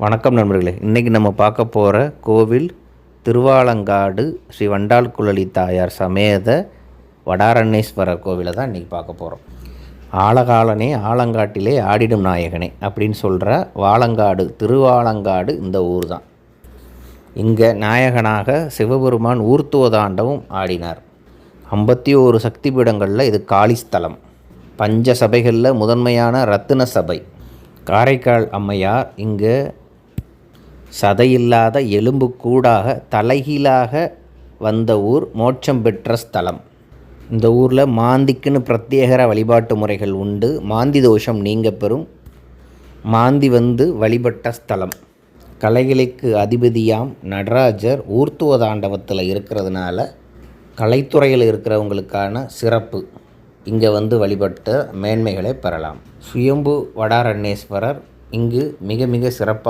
வணக்கம் நண்பர்களே. இன்றைக்கி நம்ம பார்க்க போகிற கோவில் திருவாலங்காடு ஸ்ரீ வண்டால் குழலி தாயார் சமேத வடாரண்யேஸ்வரர் கோவிலை தான் இன்றைக்கி பார்க்க போகிறோம். ஆலகாலனே ஆலங்காட்டிலே ஆடிடும் நாயகனே அப்படின்னு சொல்கிற வாலங்காடு திருவாலங்காடு இந்த ஊர் தான். இங்கே நாயகனாக சிவபெருமான் ஊர்த்துவதாண்டவும் ஆடினார். 51 சக்தி பீடங்களில் இது காளிஸ்தலம். பஞ்ச சபைகளில் முதன்மையான ரத்தின சபை. காரைக்கால் அம்மையார் இங்கே சதையில்லாத எலும்பு கூடாக தலைகீழாக வந்த ஊர், மோட்சம் பெற்ற ஸ்தலம். இந்த ஊரில் மாந்திக்குன்னு பிரத்யேக வழிபாட்டு முறைகள் உண்டு. மாந்தி தோஷம் நீங்க பெறும். மாந்தி வந்து வழிபட்ட ஸ்தலம். கலைகளுக்கு அதிபதியாம் நடராஜர் ஊர்த்துவதாண்டவத்தில் இருக்கிறதுனால கலைத்துறையில் இருக்கிறவங்களுக்கான சிறப்பு. இங்கே வந்து வழிபட்ட மேன்மைகளை பெறலாம். சுயம்பு வடாரண்யேஸ்வரர் இங்கு மிக மிக சிறப்பாக